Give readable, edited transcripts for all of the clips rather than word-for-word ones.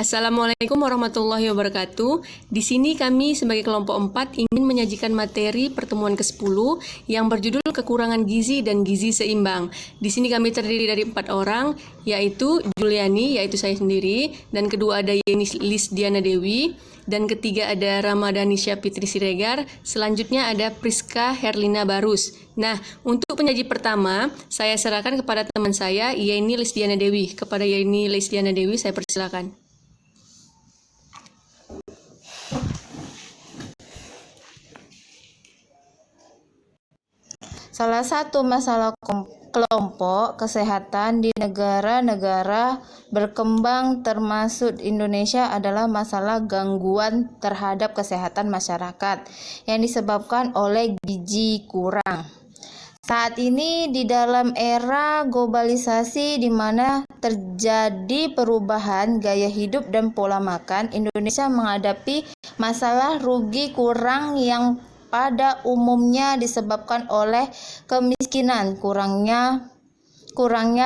Assalamualaikum warahmatullahi wabarakatuh. Di sini kami sebagai kelompok 4 ingin menyajikan materi pertemuan ke-10 yang berjudul kekurangan gizi dan gizi seimbang. Di sini kami terdiri dari 4 orang, yaitu Juliani, yaitu saya sendiri, dan kedua ada Yeni Lisdiana Dewi, dan ketiga ada Ramadanisya Fitri Siregar, selanjutnya ada Priska Herlina Barus. Nah, untuk penyaji pertama, saya serahkan kepada teman saya, Yeni Lisdiana Dewi. Kepada Yeni Lisdiana Dewi, saya persilakan. Salah satu masalah kelompok kesehatan di negara-negara berkembang termasuk Indonesia adalah masalah gangguan terhadap kesehatan masyarakat yang disebabkan oleh gizi kurang. Saat ini di dalam era globalisasi di mana terjadi perubahan gaya hidup dan pola makan, Indonesia menghadapi masalah rugi kurang yang pada umumnya disebabkan oleh kemiskinan, kurangnya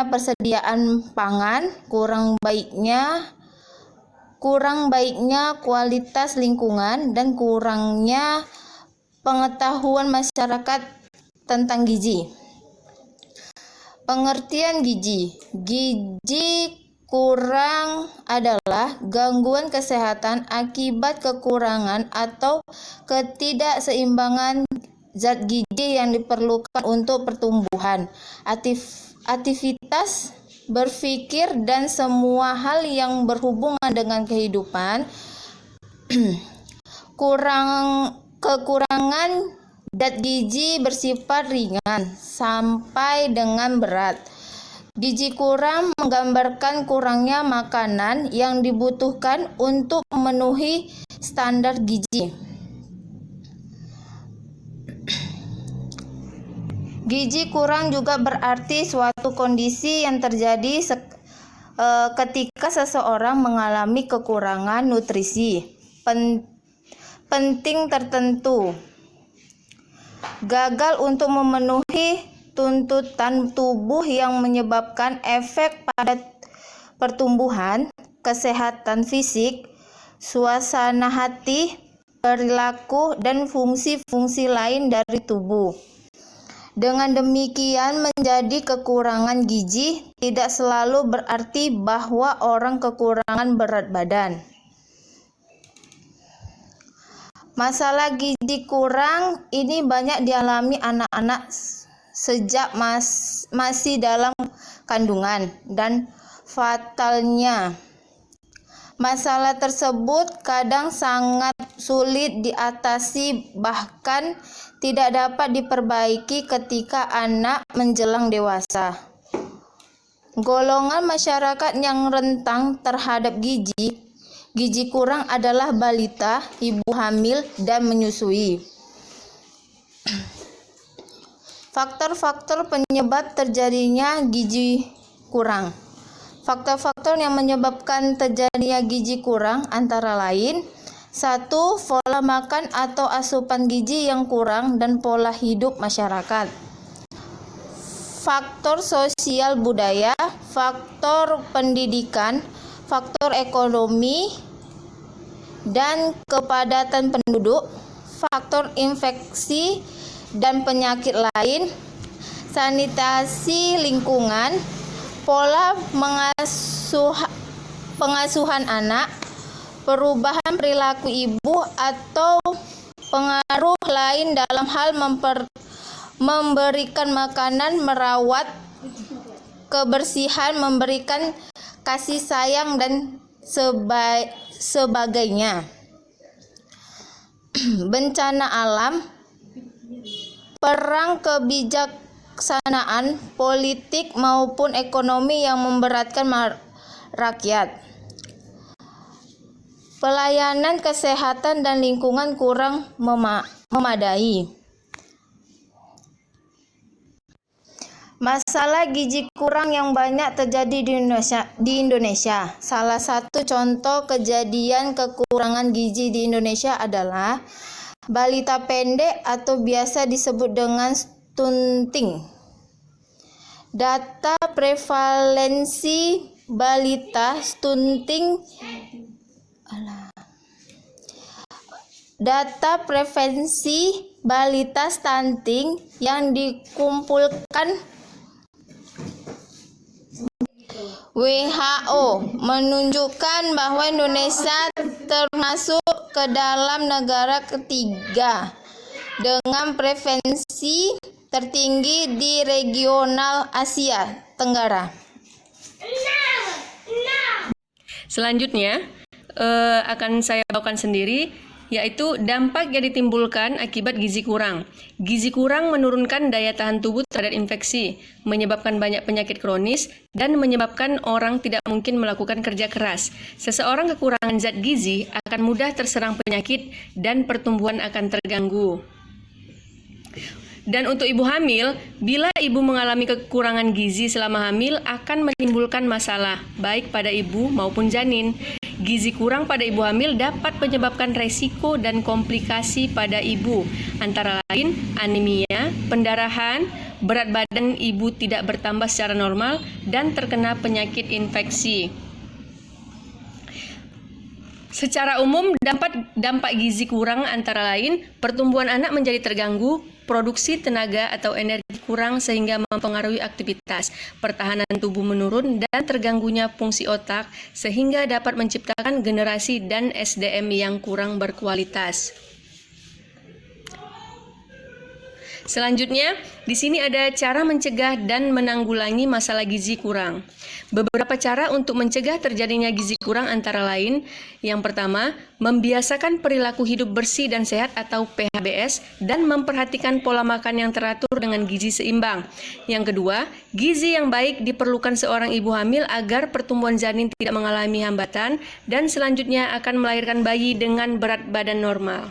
persediaan pangan, kurang baiknya kualitas lingkungan, dan kurangnya pengetahuan masyarakat tentang gizi. Pengertian gizi. Gizi kurang adalah gangguan kesehatan akibat kekurangan atau ketidakseimbangan zat gizi yang diperlukan untuk pertumbuhan, aktivitas berpikir, dan semua hal yang berhubungan dengan kehidupan. Kekurangan zat gizi bersifat ringan sampai dengan berat. Gizi kurang menggambarkan kurangnya makanan yang dibutuhkan untuk memenuhi standar gizi. Gizi kurang juga berarti suatu kondisi yang terjadi ketika seseorang mengalami kekurangan nutrisi penting tertentu, gagal untuk memenuhi tuntutan tubuh yang menyebabkan efek pada pertumbuhan, kesehatan fisik, suasana hati, perilaku, dan fungsi-fungsi lain dari tubuh. Dengan demikian, menjadi kekurangan gizi tidak selalu berarti bahwa orang kekurangan berat badan. Masalah gizi kurang ini banyak dialami anak-anak sejak masih dalam kandungan, dan fatalnya masalah tersebut kadang sangat sulit diatasi, bahkan tidak dapat diperbaiki ketika anak menjelang dewasa. Golongan masyarakat yang rentan terhadap gizi kurang adalah balita, ibu hamil, dan menyusui. Faktor-faktor penyebab terjadinya gizi kurang. Faktor-faktor yang menyebabkan terjadinya gizi kurang antara lain: 1. Pola makan atau asupan gizi yang kurang dan pola hidup masyarakat. Faktor sosial budaya, faktor pendidikan, faktor ekonomi dan kepadatan penduduk, faktor infeksi dan penyakit lain, sanitasi lingkungan, pola pengasuhan anak, perubahan perilaku ibu, atau pengaruh lain dalam hal memberikan makanan, merawat, kebersihan, memberikan kasih sayang, dan sebagainya. Bencana alam, perang, kebijaksanaan, politik maupun ekonomi yang memberatkan rakyat. Pelayanan kesehatan dan lingkungan kurang memadai. Masalah gizi kurang yang banyak terjadi di Indonesia. Salah satu contoh kejadian kekurangan gizi di Indonesia adalah balita pendek atau biasa disebut dengan stunting. Data prevalensi balita stunting Data prevensi balita stunting yang dikumpulkan WHO menunjukkan bahwa Indonesia termasuk ke dalam negara ketiga dengan prevalensi tertinggi di regional Asia Tenggara. Selanjutnya akan saya bawakan sendiri, yaitu dampak yang ditimbulkan akibat gizi kurang. Gizi kurang menurunkan daya tahan tubuh terhadap infeksi, menyebabkan banyak penyakit kronis, dan menyebabkan orang tidak mungkin melakukan kerja keras. Seseorang kekurangan zat gizi akan mudah terserang penyakit dan pertumbuhan akan terganggu. Dan untuk ibu hamil, bila ibu mengalami kekurangan gizi selama hamil akan menimbulkan masalah, baik pada ibu maupun janin. Gizi kurang pada ibu hamil dapat menyebabkan resiko dan komplikasi pada ibu, antara lain anemia, pendarahan, berat badan ibu tidak bertambah secara normal, dan terkena penyakit infeksi. Secara umum, dampak gizi kurang antara lain pertumbuhan anak menjadi terganggu, produksi tenaga atau energi kurang sehingga mempengaruhi aktivitas, pertahanan tubuh menurun, dan terganggunya fungsi otak sehingga dapat menciptakan generasi dan SDM yang kurang berkualitas. Selanjutnya, di sini ada cara mencegah dan menanggulangi masalah gizi kurang. Beberapa cara untuk mencegah terjadinya gizi kurang antara lain, yang pertama, membiasakan perilaku hidup bersih dan sehat atau PHBS dan memperhatikan pola makan yang teratur dengan gizi seimbang. Yang kedua, gizi yang baik diperlukan seorang ibu hamil agar pertumbuhan janin tidak mengalami hambatan dan selanjutnya akan melahirkan bayi dengan berat badan normal.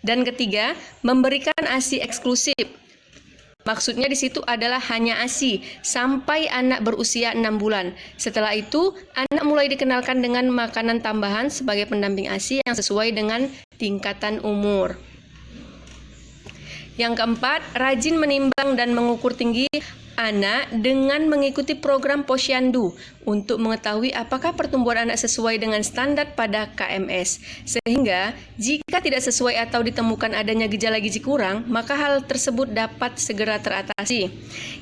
Dan ketiga, memberikan ASI eksklusif. Maksudnya di situ adalah hanya ASI sampai anak berusia 6 bulan. Setelah itu, anak mulai dikenalkan dengan makanan tambahan sebagai pendamping ASI yang sesuai dengan tingkatan umur. Yang keempat, rajin menimbang dan mengukur tinggi anak dengan mengikuti program Posyandu untuk mengetahui apakah pertumbuhan anak sesuai dengan standar pada KMS. Sehingga jika tidak sesuai atau ditemukan adanya gejala gizi kurang, maka hal tersebut dapat segera teratasi.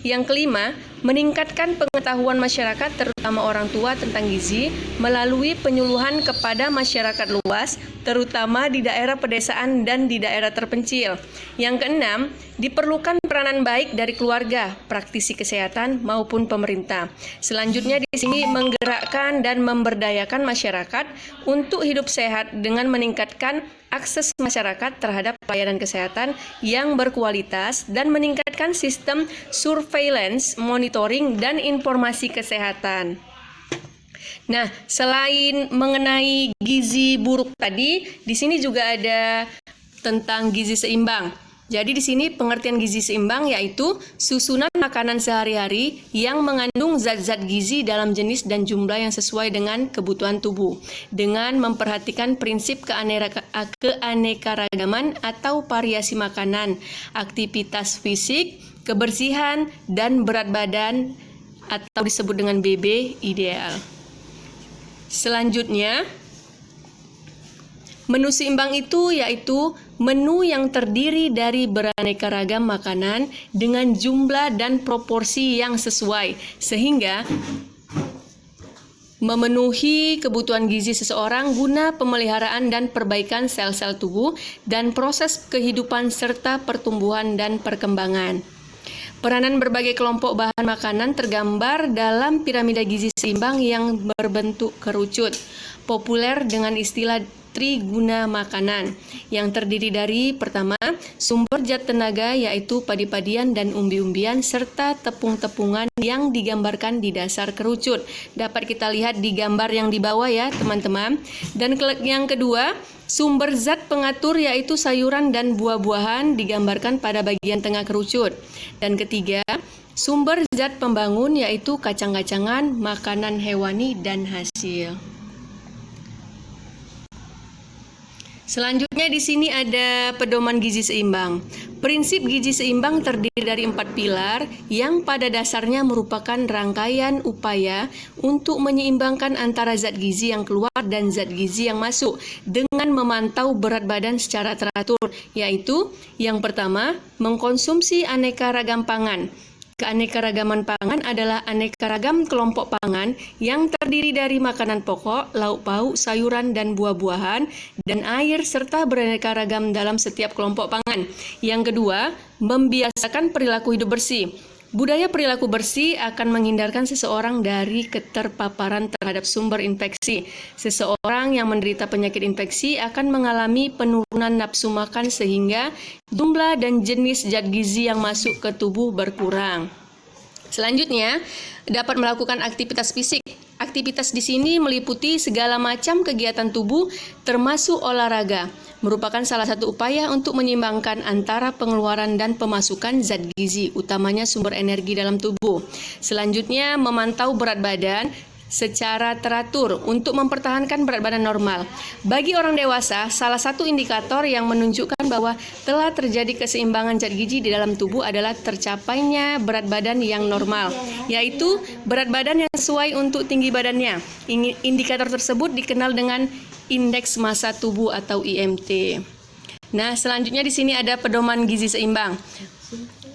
Yang kelima, meningkatkan pengetahuan masyarakat terutama orang tua tentang gizi melalui penyuluhan kepada masyarakat luas, terutama di daerah pedesaan dan di daerah terpencil. Yang keenam, diperlukan peranan baik dari keluarga, praktisi kesehatan maupun pemerintah. Selanjutnya di sini menggerakkan dan memberdayakan masyarakat untuk hidup sehat dengan meningkatkan akses masyarakat terhadap pelayanan kesehatan yang berkualitas dan meningkatkan sistem surveillance, monitoring, dan informasi kesehatan. Nah, selain mengenai gizi buruk tadi, di sini juga ada tentang gizi seimbang. Jadi di sini pengertian gizi seimbang yaitu susunan makanan sehari-hari yang mengandung zat-zat gizi dalam jenis dan jumlah yang sesuai dengan kebutuhan tubuh dengan memperhatikan prinsip keanekaragaman atau variasi makanan, aktivitas fisik, kebersihan, dan berat badan atau disebut dengan BB ideal. Selanjutnya, menu seimbang itu yaitu menu yang terdiri dari beraneka ragam makanan dengan jumlah dan proporsi yang sesuai sehingga memenuhi kebutuhan gizi seseorang guna pemeliharaan dan perbaikan sel-sel tubuh dan proses kehidupan serta pertumbuhan dan perkembangan. Peranan berbagai kelompok bahan makanan tergambar dalam piramida gizi seimbang yang berbentuk kerucut, populer dengan istilah triguna makanan, yang terdiri dari pertama, sumber zat tenaga yaitu padi-padian dan umbi-umbian serta tepung-tepungan yang digambarkan di dasar kerucut. Dapat kita lihat di gambar yang di bawah ya teman-teman. Dan yang kedua, sumber zat pengatur yaitu sayuran dan buah-buahan digambarkan pada bagian tengah kerucut. Dan ketiga, sumber zat pembangun yaitu kacang-kacangan, makanan hewani, dan hasil. Selanjutnya di sini ada pedoman gizi seimbang. Prinsip gizi seimbang terdiri dari 4 pilar yang pada dasarnya merupakan rangkaian upaya untuk menyeimbangkan antara zat gizi yang keluar dan zat gizi yang masuk dengan memantau berat badan secara teratur, yaitu yang pertama, mengkonsumsi aneka ragam pangan. Keanekaragaman pangan adalah aneka ragam kelompok pangan yang terdiri dari makanan pokok, lauk pauk, sayuran dan buah-buahan, dan air serta beraneka ragam dalam setiap kelompok pangan. Yang kedua, membiasakan perilaku hidup bersih. Budaya perilaku bersih akan menghindarkan seseorang dari keterpaparan terhadap sumber infeksi. Seseorang yang menderita penyakit infeksi akan mengalami penurunan nafsu makan sehingga jumlah dan jenis zat gizi yang masuk ke tubuh berkurang. Selanjutnya, dapat melakukan aktivitas fisik. Aktivitas di sini meliputi segala macam kegiatan tubuh termasuk olahraga. Merupakan salah satu upaya untuk menyeimbangkan antara pengeluaran dan pemasukan zat gizi, utamanya sumber energi dalam tubuh. Selanjutnya, memantau berat badan secara teratur untuk mempertahankan berat badan normal. Bagi orang dewasa, salah satu indikator yang menunjukkan bahwa telah terjadi keseimbangan zat gizi di dalam tubuh adalah tercapainya berat badan yang normal, yaitu berat badan yang sesuai untuk tinggi badannya. Indikator tersebut dikenal dengan indeks massa tubuh atau IMT. Nah, selanjutnya di sini ada pedoman gizi seimbang.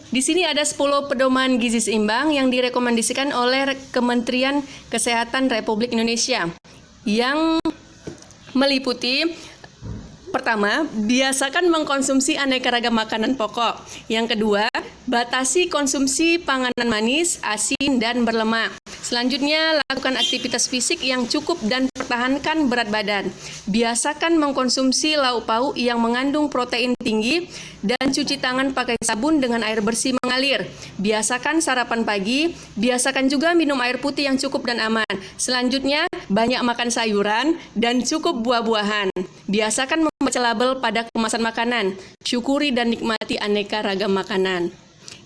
Di sini ada 10 pedoman gizi seimbang yang direkomendasikan oleh Kementerian Kesehatan Republik Indonesia yang meliputi: pertama, biasakan mengkonsumsi aneka ragam makanan pokok. Yang kedua, batasi konsumsi panganan manis, asin, dan berlemak. Selanjutnya, lakukan aktivitas fisik yang cukup dan pertahankan berat badan. Biasakan mengkonsumsi lauk pauk yang mengandung protein tinggi dan cuci tangan pakai sabun dengan air bersih mengalir. Biasakan sarapan pagi, biasakan juga minum air putih yang cukup dan aman. Selanjutnya, banyak makan sayuran dan cukup buah-buahan. Biasakan membaca label pada kemasan makanan. Syukuri dan nikmati aneka ragam makanan.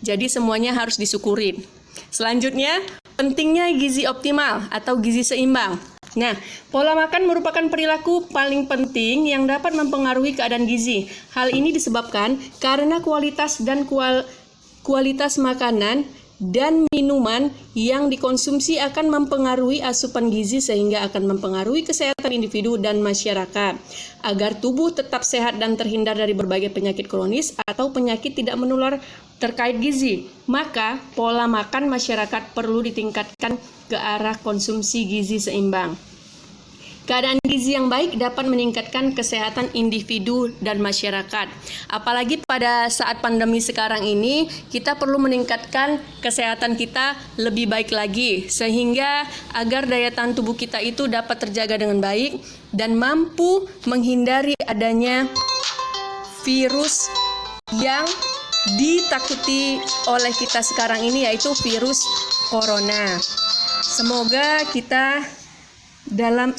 Jadi semuanya harus disyukurin. Selanjutnya, pentingnya gizi optimal atau gizi seimbang. Nah, pola makan merupakan perilaku paling penting yang dapat mempengaruhi keadaan gizi. Hal ini disebabkan karena kualitas makanan dan minuman yang dikonsumsi akan mempengaruhi asupan gizi sehingga akan mempengaruhi kesehatan individu dan masyarakat. Agar tubuh tetap sehat dan terhindar dari berbagai penyakit kronis atau penyakit tidak menular terkait gizi, maka pola makan masyarakat perlu ditingkatkan ke arah konsumsi gizi seimbang. Keadaan gizi yang baik dapat meningkatkan kesehatan individu dan masyarakat. Apalagi pada saat pandemi sekarang ini, kita perlu meningkatkan kesehatan kita lebih baik lagi, sehingga agar daya tahan tubuh kita itu dapat terjaga dengan baik dan mampu menghindari adanya virus yang ditakuti oleh kita sekarang ini, yaitu virus corona. Semoga kita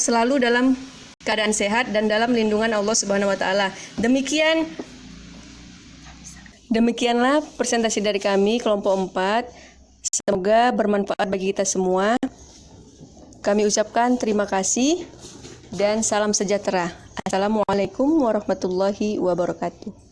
selalu dalam keadaan sehat dan dalam lindungan Allah Subhanahu wa taala. Demikianlah presentasi dari kami kelompok 4. Semoga bermanfaat bagi kita semua. Kami ucapkan terima kasih dan salam sejahtera. Assalamualaikum warahmatullahi wabarakatuh.